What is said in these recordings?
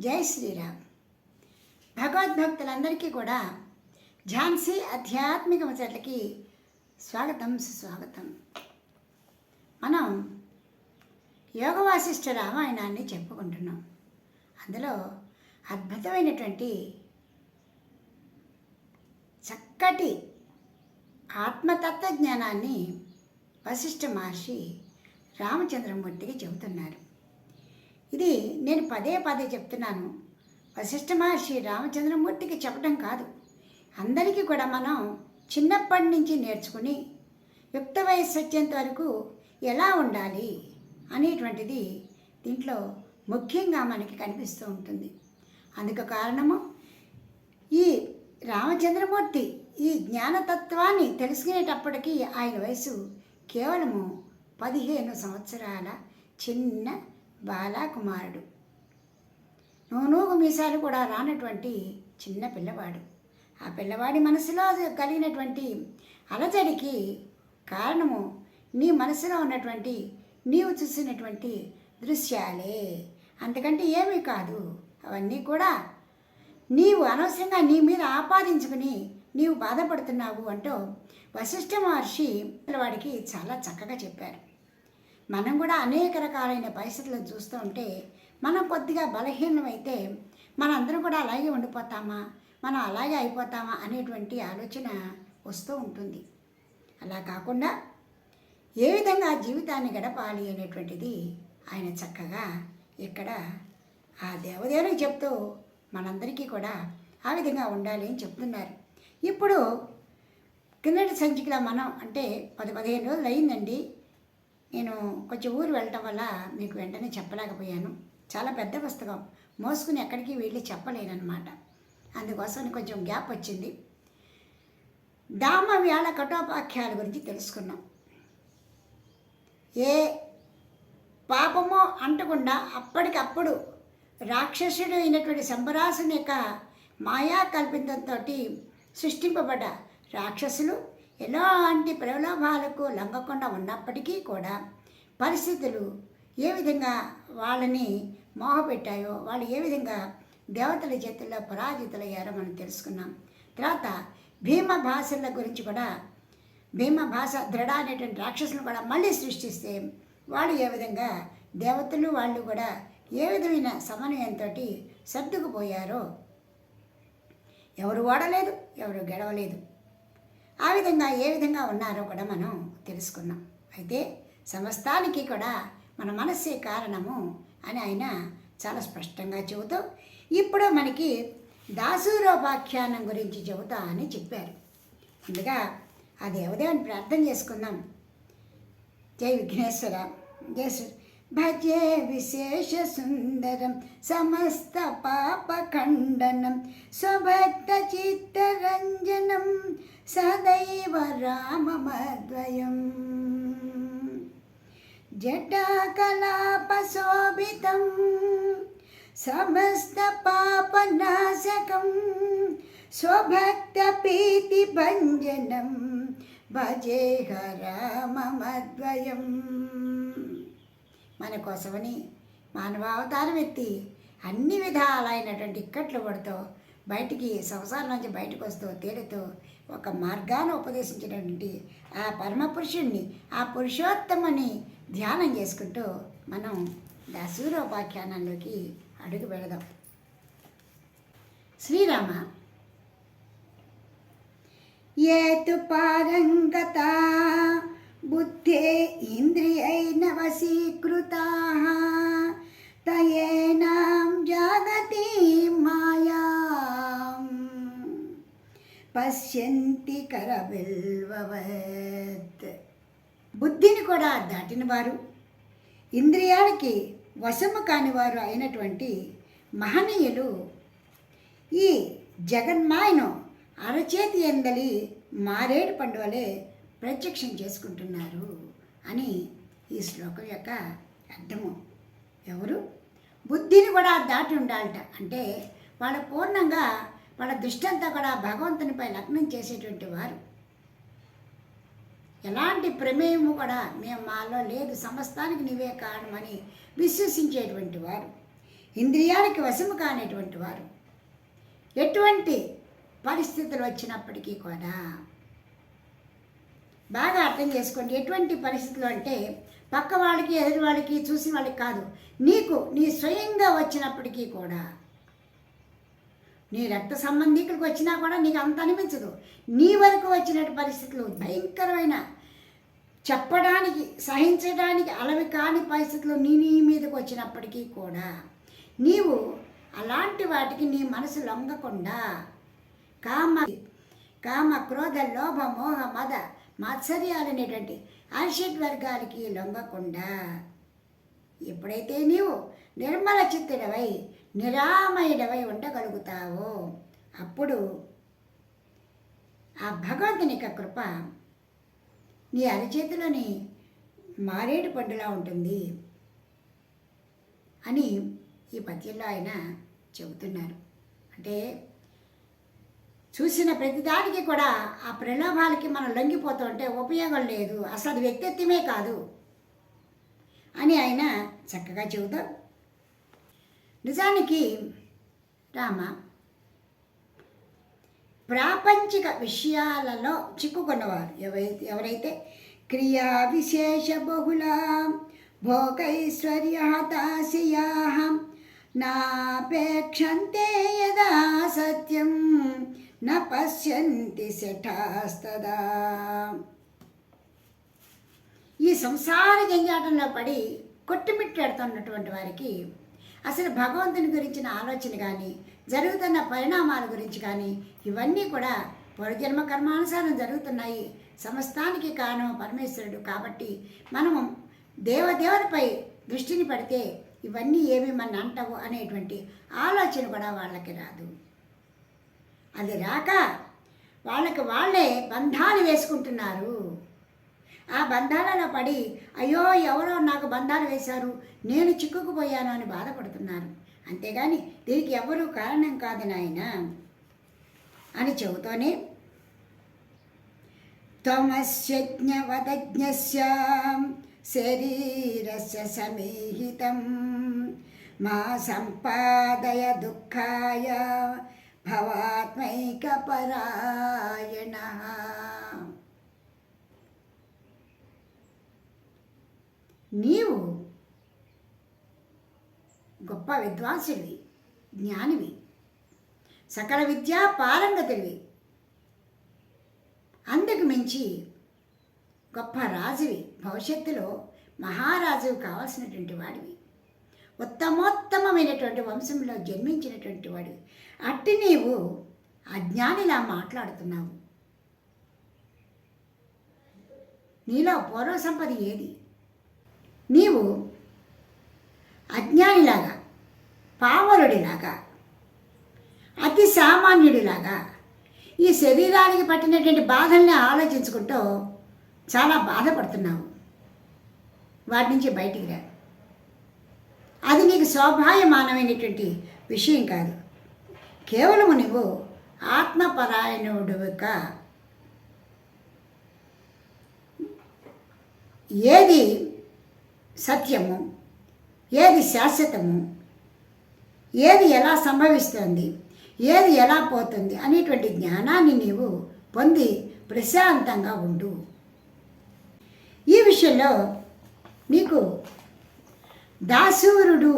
జై శ్రీరామ్. భగవద్భక్తులందరికీ కూడా ఝాన్సీ ఆధ్యాత్మిక ముచ్చట్లకి స్వాగతం సుస్వాగతం. మనం యోగ వాసిష్ఠ రామాయణాన్ని చెప్పుకుంటున్నాం. అందులో అద్భుతమైనటువంటి చక్కటి ఆత్మతత్వ జ్ఞానాన్ని వశిష్ఠ మహర్షి రామచంద్రమూర్తికి చెబుతున్నారు. ఇది నేను పదే పదే చెప్తున్నాను. వశిష్ఠ మహర్షి రామచంద్రమూర్తికి చెప్పడం కాదు, అందరికీ కూడా మనం చిన్నప్పటి నుంచి నేర్చుకుని యుక్త వయస్సు వచ్చేంత వరకు ఎలా ఉండాలి అనేటువంటిది దీంట్లో ముఖ్యంగా మనకి కనిపిస్తూ ఉంటుంది. అందుకు కారణము ఈ రామచంద్రమూర్తి ఈ జ్ఞానతత్వాన్ని తెలుసుకునేటప్పటికీ ఆయన వయసు కేవలము 15 సంవత్సరాల చిన్న బాలకుమారుడు. నూనూగు మీసాలు కూడా రానటువంటి చిన్న పిల్లవాడు. ఆ పిల్లవాడి మనసులో కలిగినటువంటి అలజడికి కారణము నీ మనసులో ఉన్నటువంటి నీవు చూసినటువంటి దృశ్యాలే, అంతకంటే ఏమీ కాదు. అవన్నీ కూడా నీవు అనవసరంగా నీ మీద ఆపాదించుకుని నీవు బాధపడుతున్నావు అంటూ వశిష్ఠ మహర్షి పిల్లవాడికి చాలా చక్కగా చెప్పారు. మనం కూడా అనేక రకాలైన పరిస్థితులను చూస్తూ ఉంటే మనం కొద్దిగా బలహీనమైతే మనందరం కూడా అలాగే ఉండిపోతామా, మనం అలాగే అయిపోతామా అనేటువంటి ఆలోచన వస్తూ ఉంటుంది. అలా కాకుండా ఏ విధంగా జీవితాన్ని గడపాలి అనేటువంటిది ఆయన చక్కగా ఇక్కడ ఆ దేవదేవునికి చెప్తూ మనందరికీ కూడా ఆ విధంగా ఉండాలి అని చెప్తున్నారు. ఇప్పుడు కిందటి సంచికలో మనం అంటే 10-15 రోజులు అయిందండి. నేను కొంచెం ఊరు వెళ్ళటం వల్ల మీకు వెంటనే చెప్పలేకపోయాను. చాలా పెద్ద పుస్తకం మోసుకుని ఎక్కడికి వెళ్ళి చెప్పలేనమాట. అందుకోసం కొంచెం గ్యాప్ వచ్చింది. దామవ్యాళ కఠోపాఖ్యాల గురించి తెలుసుకున్నాం. ఏ పాపమో అంటకుండా అప్పటికప్పుడు రాక్షసుడు అయినటువంటి శంబరాసుని యొక్క మాయా కల్పితంతో సృష్టింపబడ్డ రాక్షసులు ఎలాంటి ప్రలోభాలకు లొంగకుండా ఉన్నప్పటికీ కూడా పరిస్థితులు ఏ విధంగా వాళ్ళని మోహపెట్టాయో, వాళ్ళు ఏ విధంగా దేవతల చేతుల్లో పరాజితులయ్యారో మనం తెలుసుకున్నాం. తర్వాత భీమభాషల గురించి కూడా, భీమభాష దృఢ అనేటువంటి రాక్షసులను కూడా మళ్ళీ సృష్టిస్తే వాళ్ళు ఏ విధంగా దేవతలు వాళ్ళు కూడా ఏ విధమైన సమన్వయంతో సర్దుకుపోయారో, ఎవరు ఓడలేదు, ఎవరు గెలవలేదు, ఆ విధంగా ఏ విధంగా ఉన్నారో కూడా మనం తెలుసుకున్నాం. అయితే సమస్తానికి కూడా మన మనస్సే కారణము అని ఆయన చాలా స్పష్టంగా చెబుతూ ఇప్పుడు మనకి దాసూరోపాఖ్యానం గురించి చెబుతా అని చెప్పారు. ముందుగా ఆ దేవదేవుని ప్రార్థన చేసుకుందాం. జై విఘ్నేశ్వర. జై భజే విశేష సుందరం సమస్త పాప ఖండనం స్వభక్త చిత్తరంజనం సదైవ రామమద్వయం జటాకలాపశోభితం సమస్త పాపనాశకం స్వభక్త ప్రీతి భంజనం భజేహ రామమద్వయం. మన కోసమని మానవావతారం ఎత్తి అన్ని విధాలైనటువంటి ఇక్కట్లు పడుతూ బయటికి సంసారం నుంచి బయటకు వస్తూ తేలుతూ ఒక మార్గాన్ని ఉపదేశించినటువంటి ఆ పరమపురుషుణ్ణి, ఆ పురుషోత్తముని ధ్యానం చేసుకుంటూ మనం దాసూరోపాఖ్యానంలోకి అడుగు పెడదాం. శ్రీరామ. ఏతు పారంగత బుద్ధే ఇంద్రియైన వశీకృతా తయేనాం జాగతి మాయాం పశ్యంతి కరబిల్వవత్. బుద్ధిని కూడా దాటిన వారు, ఇంద్రియాలకి వశము కానివారు అయినటువంటి మహనీయులు ఈ జగన్మాయను అరచేతి ఎందలి మారేడు పండు వలె ప్రత్యక్షం చేసుకుంటున్నారు అని ఈ శ్లోకం యొక్క అర్థము. ఎవరు బుద్ధిని కూడా దాటి ఉండాలట అంటే వాళ్ళ పూర్ణంగా వాళ్ళ దృష్టి అంతా కూడా భగవంతునిపై లగ్నం చేసేటువంటి వారు. ఎలాంటి ప్రమేయము కూడా మేము మాలో లేదు, సమస్తానికి నీవే కారణమని విశ్వసించేటువంటి వారు. ఇంద్రియాలకి వశము కానిటువంటి వారు ఎటువంటి పరిస్థితులు వచ్చినప్పటికీ కూడా బాగా అర్థం చేసుకోండి. ఎటువంటి పరిస్థితులు అంటే పక్క వాళ్ళకి ఎదురు వాళ్ళకి చూసి వాళ్ళకి కాదు, నీకు నీ స్వయంగా వచ్చినప్పటికీ కూడా, నీ రక్త సంబంధికులకు వచ్చినా కూడా నీకు అంత అనిపించదు. నీ వరకు వచ్చినట్టు పరిస్థితులు భయంకరమైన, చెప్పడానికి సహించడానికి అలవి కాని పరిస్థితులు నీ మీదకి వచ్చినప్పటికీ కూడా నీవు అలాంటి వాటికి నీ మనసు లొంగకుండా కామ క్రోధ లోభ మోహ మద మాత్సర్యాలనేటువంటి అరిషడ్ వర్గాలకి లొంగకుండా ఎప్పుడైతే నీవు నిర్మల చిత్తుడవై నిరామయుడవై ఉండగలుగుతావో అప్పుడు ఆ భగవంతుని యొక్క కృప నీ అరచేతిలోని మారేడు పండులా ఉంటుంది అని ఈ పద్యంలో ఆయన చెబుతున్నారు. అంటే చూసిన ప్రతిదానికి కూడా ఆ ప్రలోభాలకి మనం లొంగిపోతూ ఉంటే ఉపయోగం లేదు, అసలు అది వ్యక్తిత్వమే కాదు అని ఆయన చక్కగా చెబుతాం. నిజానికి రామ ప్రాపంచిక విషయాలలో చిక్కుకున్నవారు ఎవరైతే క్రియా విశేష బహుళ భోగైశ్వర్యాతాశయా నాపేక్షంతే యదా సత్యం న పశ్యంతి శఠాస్తదా. ఈ సంసార జంజాటంలో పడి కొట్టుమిట్టాడుతున్నటువంటి వారికి అసలు భగవంతుని గురించిన ఆలోచన కానీ జరుగుతున్న పరిణామాల గురించి కానీ ఇవన్నీ కూడా పూర్వజన్మ కర్మానుసారం జరుగుతున్నాయి. సమస్తానికి కారణం పరమేశ్వరుడు కాబట్టి మనము దేవదేవునిపై దృష్టిని పడితే ఇవన్నీ ఏమి మన అంటవు అనేటువంటి ఆలోచన కూడా వాళ్ళకి రాదు. అది రాక వాళ్ళకి వాళ్ళే బంధాలు వేసుకుంటున్నారు. ఆ బంధాలలో పడి అయ్యో ఎవరో నాకు బంధాలు వేశారు, నేను చిక్కుకుపోయాను అని బాధపడుతున్నారు. అంతేగాని దీనికి ఎవరూ కారణం కాదు నాయన అని చెబుతూనే త్వమస్యజ్ఞవదజ్ఞస్య శరీరస్య సమీహితం మా సంపాదయ దుఃఖాయ భవాత్మైకపరాయణ. నీవు గొప్ప విద్వాంసుడివి, జ్ఞానివి, సకల విద్యా పారంగతుడివి, అందుకు మించి గొప్ప రాజువి, భవిష్యత్తులో మహారాజువు కావాల్సినటువంటి వాడివి, ఉత్తమోత్తమైనటువంటి వంశంలో జన్మించినటువంటి వాడివి. అట్టి నీవు అజ్ఞానిలా మాట్లాడుతున్నావు. నీలో పూర్వ సంపద ఏది? నీవు అజ్ఞానిలాగా, పామరుడిలాగా, అతి సామాన్యుడిలాగా ఈ శరీరానికి పట్టినటువంటి బాధల్ని ఆలోచించుకుంటూ చాలా బాధపడుతున్నావు. వాటి నుంచి బయటికి రా. అది నీకు శోభాయమానమైనటువంటి విషయం కాదు. కేవలము నువ్వు ఆత్మపరాయణుడుక. ఏది సత్యము, ఏది శాశ్వతము, ఏది ఎలా సంభవిస్తుంది, ఏది ఎలా పోతుంది అనేటువంటి జ్ఞానాన్ని నీవు పొంది ప్రశాంతంగా ఉండు. ఈ విషయంలో నీకు దాసూరుడు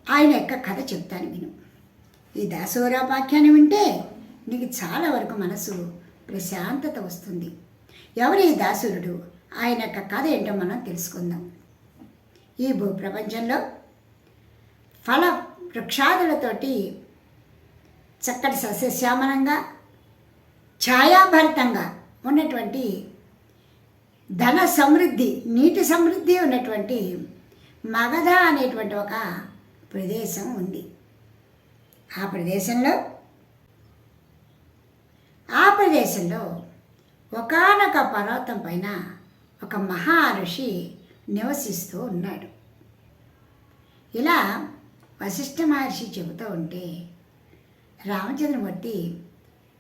ఆయన యొక్క కథ చెప్తాను విను. ఈ దాసూరాపాఖ్యాన్ని వింటే నీకు చాలా వరకు మనసు ప్రశాంతత వస్తుంది. ఎవరి దాసూరుడు, ఆయన యొక్క కథ ఏంటో మనం తెలుసుకుందాం. ఈ భూప్రపంచంలో ఫల వృక్షాదులతోటి చక్కటి సస్యశ్యామలంగా ఛాయాభరితంగా ఉన్నటువంటి ధన సమృద్ధి, నీటి సమృద్ధి ఉన్నటువంటి మగధ అనేటువంటి ఒక ప్రదేశం ఉంది. ఆ ప్రదేశంలో ఒకానొక పర్వతం పైన ఒక మహా ఋషి నివసిస్తూ ఉన్నాడు. ఇలా వశిష్ఠ మహర్షి చెబుతూ ఉంటే రామచంద్రమూర్తి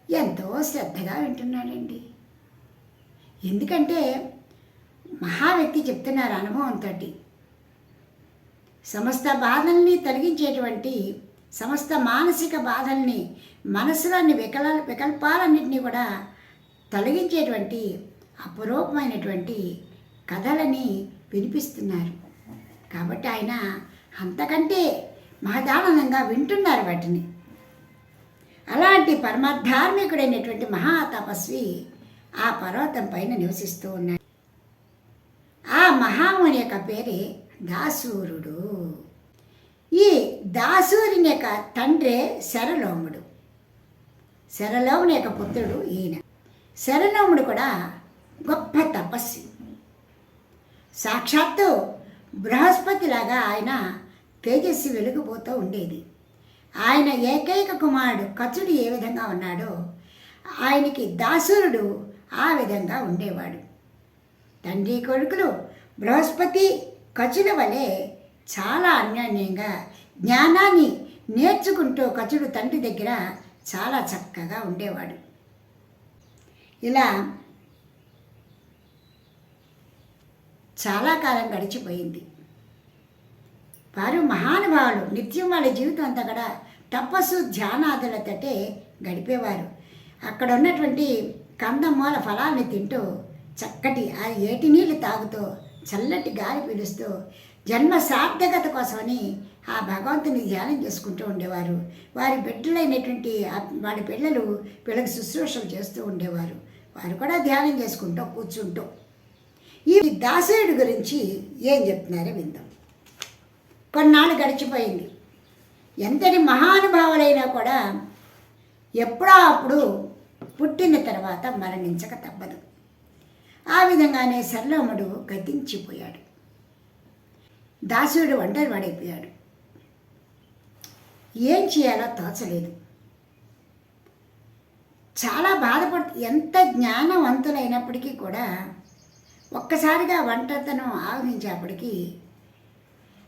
ఎంతో శ్రద్ధగా వింటున్నాడండి. ఎందుకంటే మహా వ్యక్తి చెప్తున్నారు అనుభవంతో. సమస్త బాధల్ని తొలగించేటువంటి, సమస్త మానసిక బాధల్ని, మనసులోని వికల్పాలన్నింటినీ కూడా తొలగించేటువంటి అపురూపమైనటువంటి కథలని వినిపిస్తున్నారు. కాబట్టి ఆయన అంతకంటే మహదానందంగా వింటున్నారు వాటిని. అలాంటి పరమధార్మికుడైనటువంటి మహాతపస్వి ఆ పర్వతం పైన నివసిస్తూ ఉన్నాడు. ఆ మహాముని యొక్క పేరే దాసూరుడు. ఈ దాసూరుని యొక్క తండ్రే శరలోముడు. శరలోముని యొక్క పుత్రుడు ఈయన. శరలోముడు కూడా గొప్ప తపస్వి. సాక్షాత్తు బృహస్పతిలాగా ఆయన తేజస్సు వెలుగుపోతూ ఉండేది. ఆయన ఏకైక కుమారుడు కచుడు ఏ విధంగా ఉన్నాడో ఆయనకి దాసూరుడు ఆ విధంగా ఉండేవాడు. తండ్రి కొడుకులు బృహస్పతి కచుల వలె చాలా అన్యోన్యంగా జ్ఞానాన్ని నేర్చుకుంటూ కచుడు తండ్రి దగ్గర చాలా చక్కగా ఉండేవాడు. ఇలా చాలా కాలం గడిచిపోయింది. వారు మహానుభావులు. నిత్యం వాళ్ళ జీవితం అంతా కూడా తపస్సు ధ్యానాదులతోటే గడిపేవారు. అక్కడ ఉన్నటువంటి కందమూల ఫలాన్ని తింటూ చక్కటి ఆ ఏటి నీళ్లు తాగుతూ చల్లటి గాలి పీలుస్తూ జన్మ సార్థకత కోసమని ఆ భగవంతుని ధ్యానం చేసుకుంటూ ఉండేవారు. వారి బిడ్డలైనటువంటి వాడి పిల్లలు వీళ్ళకి శుశ్రూషలు చేస్తూ ఉండేవారు. వారు కూడా ధ్యానం చేసుకుంటూ కూర్చుంటూ. ఈ దాసయుడి గురించి ఏం చెప్తున్నారో విందాం. కొన్నాళ్ళు గడిచిపోయింది. ఎంతటి మహానుభావులైనా కూడా ఎప్పుడో అప్పుడు పుట్టిన తర్వాత మరణించక తప్పదు. ఆ విధంగానే శరలోముడు గతించిపోయాడు. దాసుడు ఒంటరి వాడైపోయాడు. ఏం చేయాలో తోచలేదు. చాలా ఎంత జ్ఞానవంతులైనప్పటికీ కూడా ఒక్కసారిగా ఒంటరితనం ఆవహించేప్పటికీ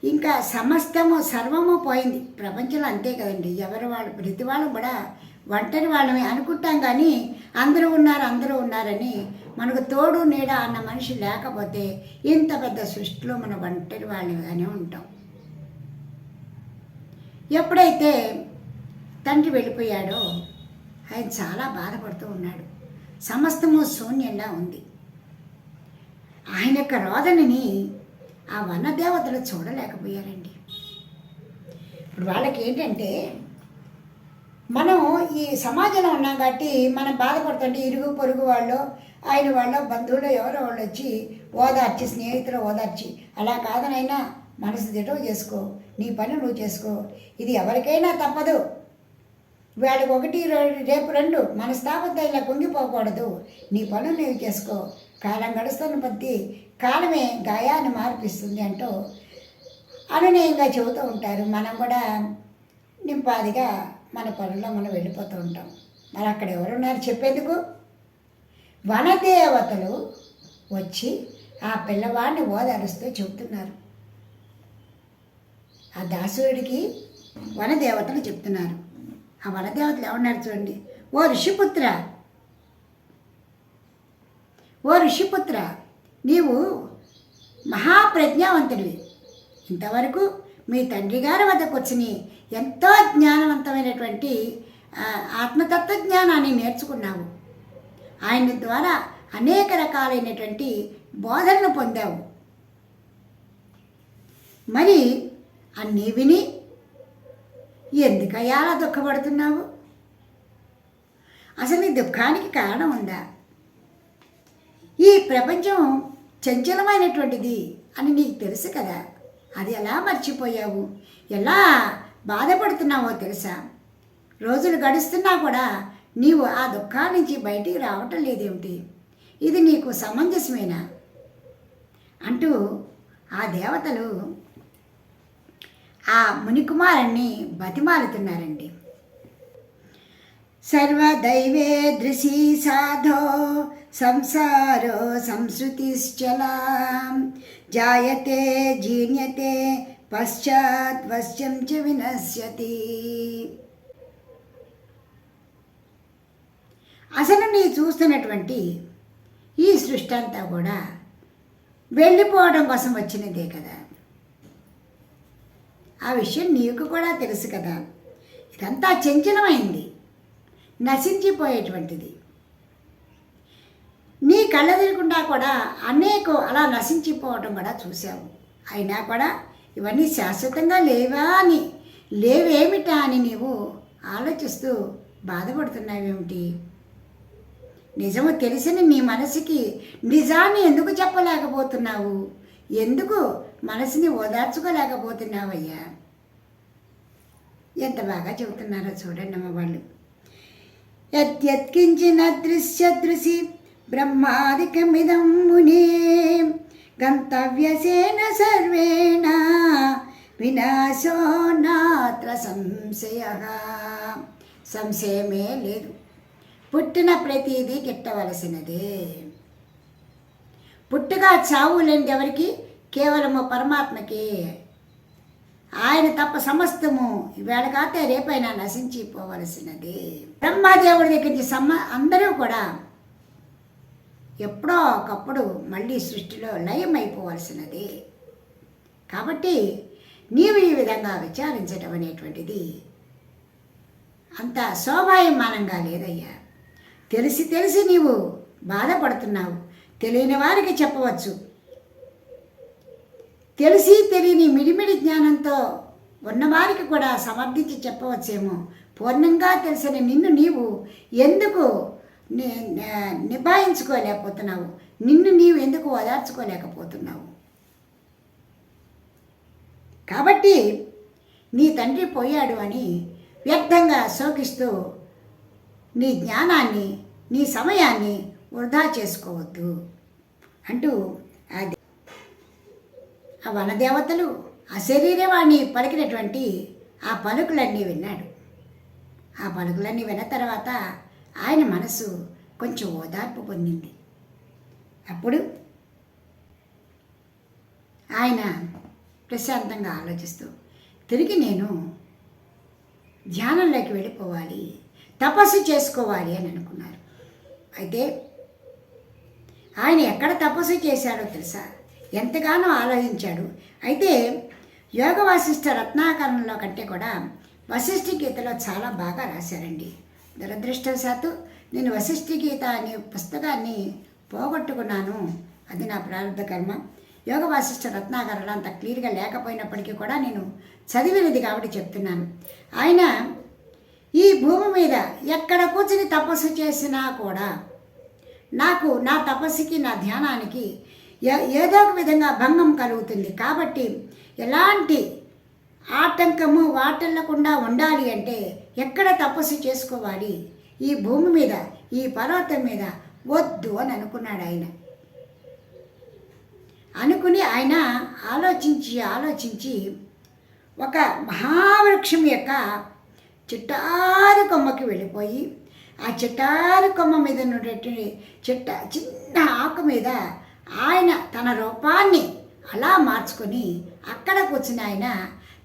ఇంకా సమస్తము సర్వము పోయింది. ప్రపంచంలో అంతే కదండి. ఎవరు వాళ్ళు ప్రతి వాళ్ళు కూడా ఒంటరి వాళ్ళమే అనుకుంటాం, కానీ అందరూ ఉన్నారని మనకు తోడు నీడ అన్న మనిషి లేకపోతే ఇంత పెద్ద సృష్టిలో మనం ఒంటరి వాళ్ళగానే ఉంటాం. ఎప్పుడైతే తండ్రి వెళ్ళిపోయాడో ఆయన చాలా బాధపడుతూ ఉన్నాడు. సమస్తము శూన్యంగా ఉంది. ఆయన యొక్క రోదనని ఆ వనదేవతలు చూడలేకపోయారండి. ఇప్పుడు వాళ్ళకి ఏంటంటే, మనం ఈ సమాజంలో ఉన్నాం కాబట్టి మనం బాధపడుతుంటే ఇరుగు పొరుగు వాళ్ళు, ఆయన వాళ్ళ బంధువులు ఎవరో వాళ్ళు వచ్చి ఓదార్చి, స్నేహితులు ఓదార్చి, అలా కాదనైనా మనసు దిటవు చేసుకో, నీ పని నువ్వు చేసుకో, ఇది ఎవరికైనా తప్పదు, వాళ్ళకి ఒకటి రేపు రెండు మనస్తాపంతో ఇలా కుంగిపోకూడదు, నీ పనులు నువ్వు చేసుకో, కాలం గడుస్తున్న కొద్దీ కాలమే గాయాన్ని మార్పిస్తుంది అంటూ అనునయంగా చెబుతూ ఉంటారు. మనం కూడా నింపాదిగా మన పనుల్లో మనం వెళ్ళిపోతూ ఉంటాం. మరి అక్కడ ఎవరున్నారు చెప్పేందుకు? వనదేవతలు వచ్చి ఆ పిల్లవాడిని ఓదారుస్తూ చెబుతున్నారు. ఆ దాసుడికి వనదేవతలు చెప్తున్నారు. ఆ వనదేవతలు ఏమన్నారు చూడండి. ఓ ఋషిపుత్ర, నీవు మహాప్రజ్ఞావంతుడివి. ఇంతవరకు మీ తండ్రి గారి వద్దకు వచ్చి ఎంతో జ్ఞానవంతమైనటువంటి ఆత్మతత్వ జ్ఞానాన్ని నేర్చుకున్నావు. ఆయన ద్వారా అనేక రకాలైనటువంటి బోధనలు పొందావు. మరి అన్నీ విని ఎందుకయ్యా అలా దుఃఖపడుతున్నావు? అసలు నీ దుఃఖానికి కారణం ఉందా? ఈ ప్రపంచం చంచలమైనటువంటిది అని నీకు తెలుసు కదా, అది ఎలా మర్చిపోయావు? ఎలా బాధపడుతున్నావో తెలుసా? రోజులు గడుస్తున్నా కూడా నీవు ఆ దుఃఖాల నుంచి బయటికి రావటం లేదేమిటి? ఇది నీకు సమంజసమేనా అంటూ ఆ దేవతలు ఆ మునికుమారుణ్ణి బతిమాలుతున్నారండి. సర్వదైవే దృశీ సాధో సంసారో సంస్కృతిశ్చలా జాయతే జీర్ణ్యతే పశ్చాత్ వశ్యం చ వినశ్యతి. అసలు నీ చూస్తున్నటువంటి ఈ సృష్టి అంతా కూడా వెళ్ళిపోవడం కోసం వచ్చినదే కదా. ఆ విషయం నీకు కూడా తెలుసు కదా. ఇదంతా చంచలమైంది, నశించిపోయేటువంటిది. నీ కళ్ళెదురకుండా కూడా అనేకం అలా నశించిపోవటం కూడా చూసావు. అయినా కూడా ఇవన్నీ శాశ్వతంగా లేవా అని, లేవేమిటా అని నీవు ఆలోచిస్తూ బాధపడుతున్నావేమిటి? నిజము తెలిసిన నీ మనసుకి నిజాన్ని ఎందుకు చెప్పలేకపోతున్నావు? ఎందుకు మనసుని ఓదార్చుకోలేకపోతున్నావయ్యా? ఎంత బాగా చెబుతున్నారో చూడండి అమ్మ వాళ్ళు. యత్కించిన దృశ్యదృశి బ్రహ్మాదికమిదం మునే గంతవ్యసేన సర్వేణ వినాశో నాత్ర సంశయ. సంశయమే లేదు. పుట్టిన ప్రతిదీ గిట్టవలసినదే. పుట్టుగా చావు లేనిది ఎవరికి? కేవలము పరమాత్మకి. ఆయన తప్ప సమస్తము ఈవేళ కాతే రేపైనా నశించిపోవలసినదే. బ్రహ్మదేవుడి దగ్గర నుంచి అందరూ కూడా ఎప్పుడో ఒకప్పుడు మళ్ళీ సృష్టిలో లయమైపోవలసినదే. కాబట్టి నీవు ఈ విధంగా విచారించడం అనేటువంటిది అంత శోభాయమానంగా లేదయ్యా. తెలిసి నీవు బాధపడుతున్నావు. తెలియని వారికి చెప్పవచ్చు. తెలిసి తెలియని మిడిమిడి జ్ఞానంతో ఉన్నవారికి కూడా సమర్థించి చెప్పవచ్చేమో. పూర్ణంగా తెలిసిన నిన్ను నీవు ఎందుకు నిభాయించుకోలేకపోతున్నావు? నిన్ను నీవు ఎందుకు ఓదార్చుకోలేకపోతున్నావు? కాబట్టి నీ తండ్రి పోయాడు అని వ్యర్థంగా శోకిస్తూ నీ జ్ఞానాన్ని, నీ సమయాన్ని వృధా చేసుకోవద్దు అంటూ ఆ వనదేవతలు అశరీరవాణి పలికినటువంటి ఆ పలుకులన్నీ విన్నాడు. ఆ పలుకులన్నీ విన్న తర్వాత ఆయన మనసు కొంచెం ఓదార్పు పొందింది. అప్పుడు ఆయన ప్రశాంతంగా ఆలోచిస్తూ తిరిగి నేను ధ్యానంలోకి వెళ్ళిపోవాలి, తపస్సు చేసుకోవాలి అని అనుకున్నారు. అయితే ఆయన ఎక్కడ తపస్సు చేశాడో తెలుసా? ఎంతగానో ఆలోచించాడు. అయితే యోగ వాసిష్ఠ రత్నాకరణలో కంటే కూడా వశిష్ఠ గీతలో చాలా బాగా రాశారండి. దురదృష్టవశాత్తు నేను వశిష్ఠ గీత అనే పుస్తకాన్ని పోగొట్టుకున్నాను. అది నా ప్రారంభ కర్మ. యోగ వాసిష్ఠ రత్నాకరణలో అంత క్లియర్గా లేకపోయినప్పటికీ కూడా నేను చదివినది కాబట్టి చెప్తున్నాను. ఆయన ఈ భూమి మీద ఎక్కడ కూర్చుని తపస్సు చేసినా కూడా నాకు నా తపస్సుకి, నా ధ్యానానికి ఏదో ఒక విధంగా భంగం కలుగుతుంది. కాబట్టి ఎలాంటి ఆటంకము వాటిల్లకుండా ఉండాలి అంటే ఎక్కడ తపస్సు చేసుకోవాలి? ఈ భూమి మీద, ఈ పర్వతం మీద వద్దు అని అనుకున్నాడు ఆయన. అనుకుని ఆయన ఆలోచించి ఒక మహావృక్షం యొక్క చిట్టారు కొమ్మకి వెళ్ళిపోయి ఆ చిట్టారు కొమ్మ మీద ఉన్నటువంటి చిన్న ఆకు మీద ఆయన తన రూపాన్ని అలా మార్చుకొని అక్కడ కూర్చుని ఆయన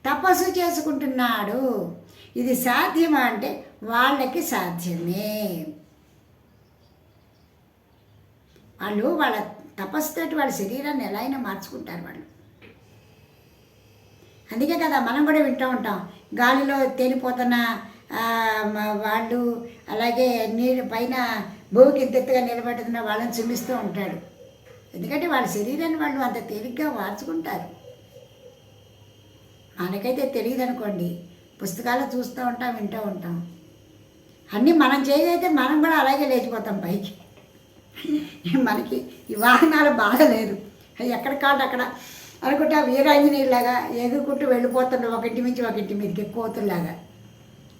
తపస్సు చేసుకుంటున్నాడు. ఇది సాధ్యమా అంటే వాళ్ళకి సాధ్యమే. వాళ్ళ తపస్సుతోటి వాళ్ళ శరీరాన్ని ఎలా అయినా మార్చుకుంటారు వాళ్ళు. అందుకే కదా మనం కూడా వింటూ ఉంటాం, గాలిలో తేలిపోతున్న వాళ్ళు, అలాగే నీళ్ళు పైన భూమికి ఎత్తెత్తుగా నిలబెడుతున్న వాళ్ళని చూపిస్తూ ఉంటాడు. ఎందుకంటే వాళ్ళ శరీరాన్ని వాళ్ళు అంత తేలిగ్గా మార్చుకుంటారు. మనకైతే తెలియదు అనుకోండి, పుస్తకాలు చూస్తూ ఉంటాం, వింటూ ఉంటాం. అన్నీ మనం చేయగైతే మనం కూడా అలాగే లేచిపోతాం పైకి. మనకి ఈ వాహనాల బాధ లేదు. ఎక్కడ కాదు అక్కడ అనుకుంటా వీరాంజనేయులాగా ఎగురుకుంటూ వెళ్ళిపోతుండే ఒకటి మించి ఒకటి మీదకి కోతుల్లాగా.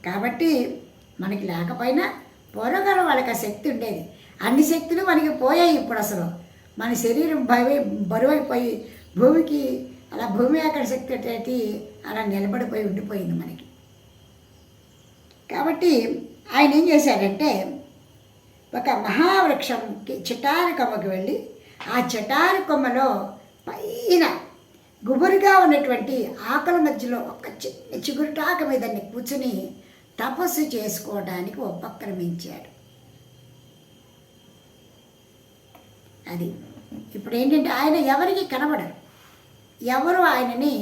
కాబట్టి మనకి లేకపోయినా పూర్వకాలం వాళ్ళకి ఆ శక్తి ఉండేది. అన్ని శక్తులు మనకి పోయాయి. ఇప్పుడు అసలు మన శరీరం బరువైపోయి భూమికి అలా భూమి ఆకర్షణ శక్తి అనేది అలా నిలబడిపోయి ఉండిపోయింది మనకి. కాబట్టి ఆయన ఏం చేశాడంటే ఒక మహావృక్షంకి చిటారి కొమ్మకి వెళ్ళి ఆ చిటారి కొమ్మలో పైన గుబురుగా ఉన్నటువంటి ఆకుల మధ్యలో ఒక చిన్న చిగురుటాక మీద కూర్చుని తపస్సు చేసుకోవడానికి ఉపక్రమించాడు. అది ఇప్పుడు ఏంటంటే ఆయన ఎవరికి కనబడరు, ఎవరు ఆయనని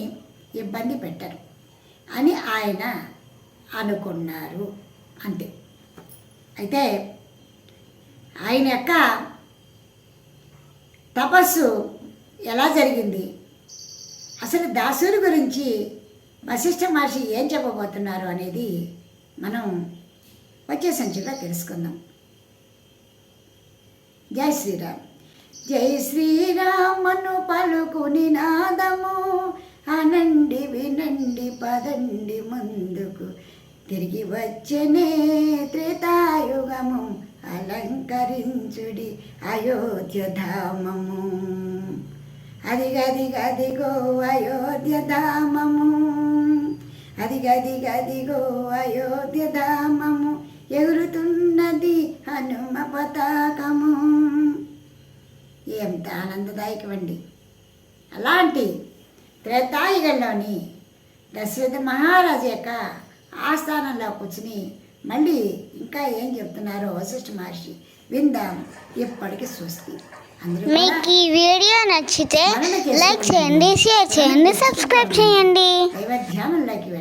ఇబ్బంది పెట్టరు. అని ఆయన అనుకున్నారు అంతే. అయితే ఆయన యొక్క తపస్సు ఎలా జరిగింది, అసలు దాసుని గురించి వశిష్ఠ మహర్షి ఏం చెప్పబోతున్నారు అనేది మనం వచ్చే సంచిలో తెలుసుకుందాం. జై శ్రీరామ్. జై శ్రీరామను పలుకు నినాదము, అనండి వినండి పదండి ముందుకు, తిరిగి వచ్చనే త్రేతాయుగము, అలంకరించుడి అయోధ్య ధామము. అదిగదిగదిగో అయోధ్య ధామము, అదిగదిగదిగో అయోధ్య ధామము, ఎగురుతున్నది హనుమ పతాకము. ఎంత ఆనందదాయకమండి. అలాంటి త్రేతాయుగంలోని దశరథ మహారాజు యొక్క ఆస్థానంలో కూర్చుని మళ్ళీ ఇంకా ఏం చెప్తున్నారో వశిష్ఠ మహర్షి విందాం. ఇప్పటికి స్వస్తి. మీకు ఈ వీడియో నచ్చితే లైక్ చేయండి, షేర్ చేయండి, సబ్స్క్రైబ్ చేయండి. దైవ ధ్యానంలోకి వెళ్ళండి.